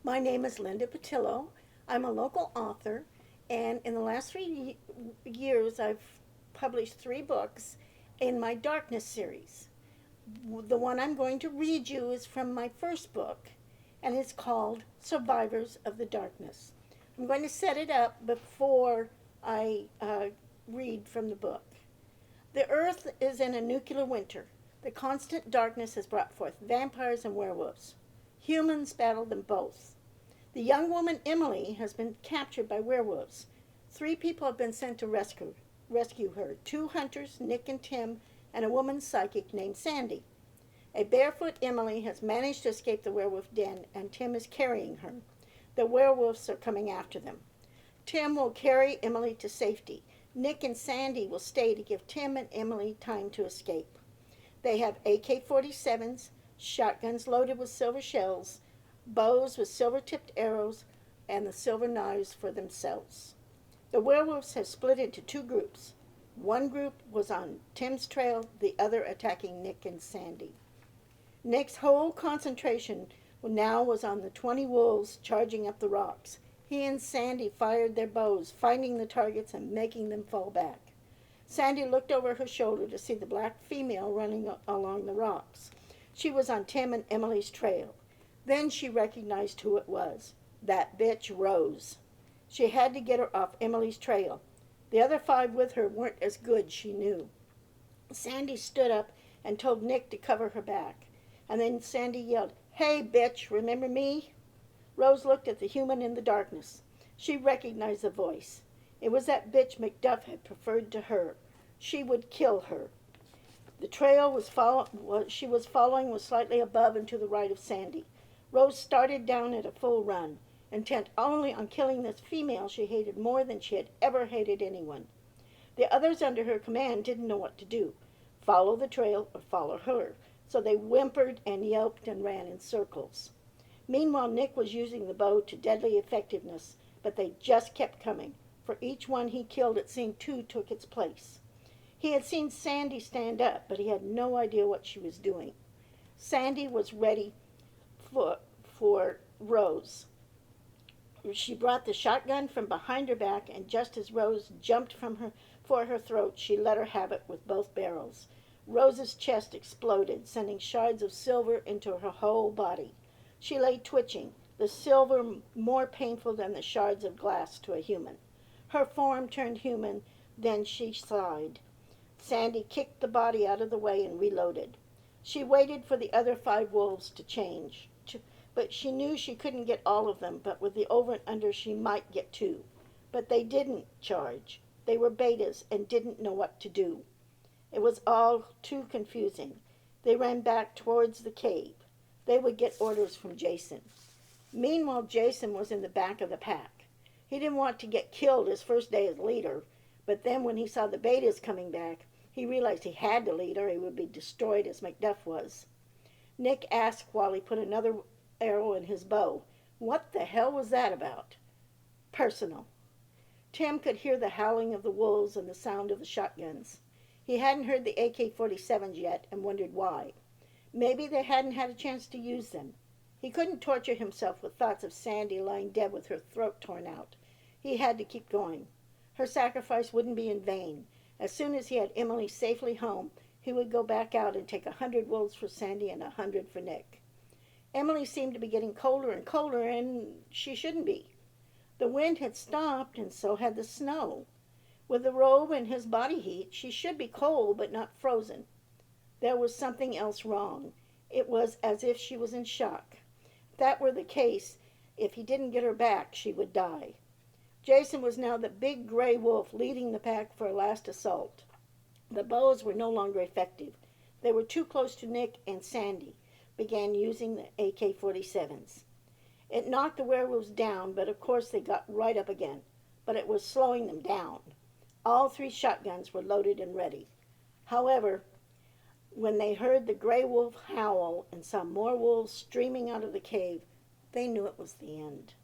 My name is Linda Pittillo. I'm a local author, and in the last 3 years, I've published 3 books in my Darkness series. The one I'm going to read you is from my first book, and it's called Survivors of the Darkness. I'm going to set it up before I read from the book. The earth is in a nuclear winter. The constant darkness has brought forth vampires and werewolves. Humans battle them both. The young woman Emily has been captured by werewolves. 3 people have been sent to rescue her: 2 hunters, Nick and Tim, and a woman psychic named Sandy. A barefoot Emily has managed to escape the werewolf den, and Tim is carrying her. The werewolves are coming after them. Tim will carry Emily to safety. Nick and Sandy will stay to give Tim and Emily time to escape. They have AK-47s, shotguns loaded with silver shells, bows with silver-tipped arrows, and the silver knives for themselves. The werewolves have split into 2 groups. One group was on Tim's trail, the other attacking Nick and Sandy. Nick's whole concentration now was on the 20 wolves charging up the rocks. He and Sandy fired their bows, finding the targets and making them fall back. Sandy looked over her shoulder to see the black female running along the rocks. She was on Tim and Emily's trail. Then she recognized who it was. That bitch Rose. She had to get her off Emily's trail. The other 5 with her weren't as good, she knew. Sandy stood up and told Nick to cover her back. And then Sandy yelled, "Hey, bitch, remember me?" Rose looked at the human in the darkness. She recognized the voice. It was that bitch Macduff had preferred to her. She would kill her. The trail she was following was slightly above and to the right of Sandy. Rose started down at a full run, intent only on killing this female she hated more than she had ever hated anyone. The others under her command didn't know what to do, follow the trail or follow her, so they whimpered and yelped and ran in circles. Meanwhile, Nick was using the bow to deadly effectiveness, but they just kept coming. For each one he killed, it seemed 2 took its place. He had seen Sandy stand up, but he had no idea what she was doing. Sandy was ready for Rose. She brought the shotgun from behind her back, and just as Rose jumped for her throat, she let her have it with both barrels. Rose's chest exploded, sending shards of silver into her whole body. She lay twitching, the silver more painful than the shards of glass to a human. Her form turned human, then she sighed. Sandy kicked the body out of the way and reloaded. She waited for the other 5 wolves to change, but she knew she couldn't get all of them, but with the over and under she might get 2. But they didn't charge. They were betas and didn't know what to do. It was all too confusing. They ran back towards the cave. They would get orders from Jason. Meanwhile, Jason was in the back of the pack. He didn't want to get killed his first day as leader, but then when he saw the betas coming back, he realized he had to lead or he would be destroyed as Macduff was. Nick asked while he put another arrow in his bow, "What the hell was that about?" "Personal." Tim could hear the howling of the wolves and the sound of the shotguns. He hadn't heard the AK-47s yet and wondered why. Maybe they hadn't had a chance to use them. He couldn't torture himself with thoughts of Sandy lying dead with her throat torn out. He had to keep going. Her sacrifice wouldn't be in vain. As soon as he had Emily safely home, he would go back out and take 100 wolves for Sandy and 100 for Nick. Emily seemed to be getting colder and colder, and she shouldn't be. The wind had stopped, and so had the snow. With the robe and his body heat, she should be cold but not frozen. There was something else wrong. It was as if she was in shock. If that were the case, if he didn't get her back, she would die. Jason was now the big gray wolf leading the pack for a last assault. The bows were no longer effective. They were too close to Nick, and Sandy began using the AK-47s. It knocked the werewolves down, but of course they got right up again. But it was slowing them down. All 3 shotguns were loaded and ready. However, when they heard the gray wolf howl and saw more wolves streaming out of the cave, they knew it was the end.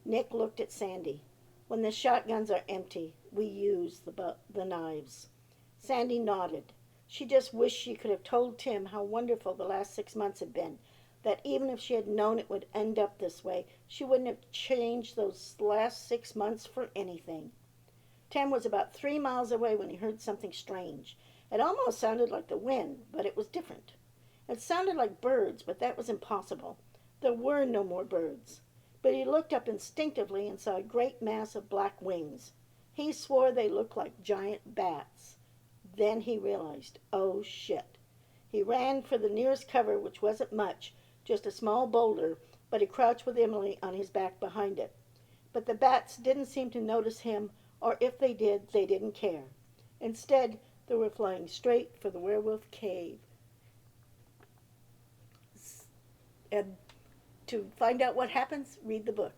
Nick looked at Sandy. "When the shotguns are empty, we use the knives." Sandy nodded. She just wished she could have told Tim how wonderful the last 6 months had been. that even if she had known it would end up this way, she wouldn't have changed those last 6 months for anything. Tim was about 3 miles away when he heard something strange. It almost sounded like the wind, but it was different. It sounded like birds, but that was impossible. There were no more birds. But he looked up instinctively and saw a great mass of black wings. He swore they looked like giant bats. Then he realized, oh shit. He ran for the nearest cover, which wasn't much, just a small boulder, but he crouched with Emily on his back behind it. But the bats didn't seem to notice him, or if they did, they didn't care. Instead, they were flying straight for the werewolf cave. And to find out what happens, read the book.